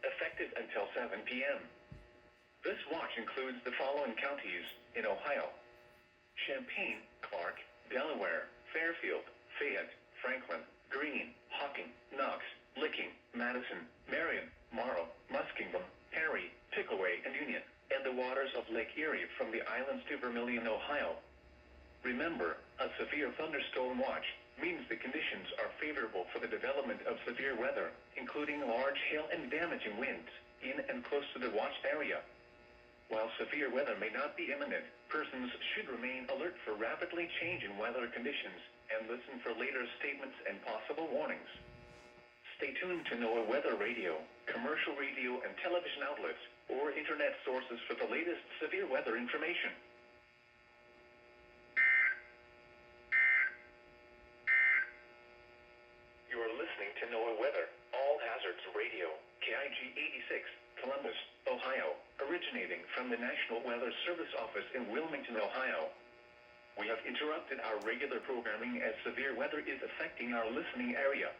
effective until 7 p.m. This watch includes the following counties in Ohio: Champaign, Clark, Delaware, Fairfield, Fayette, Franklin, Greene, Hocking, Knox, Licking, Madison, Marion, Morrow, Muskingum, Perry, Pickaway, and Union, and the waters of Lake Erie from the islands to Vermilion, Ohio. Remember, a severe thunderstorm watch means the conditions are favorable for the development of severe weather, including large hail and damaging winds, in and close to the watched area. While severe weather may not be imminent, persons should remain alert for rapidly changing weather conditions and listen for later statements and possible warnings. Stay tuned to NOAA Weather Radio, commercial radio and television outlets, or internet sources for the latest severe weather information. You are listening to NOAA Weather, All Hazards Radio, KIG 86, Columbus, Ohio, originating from the National Weather Service Office in Wilmington, Ohio. We have interrupted our regular programming as severe weather is affecting our listening area.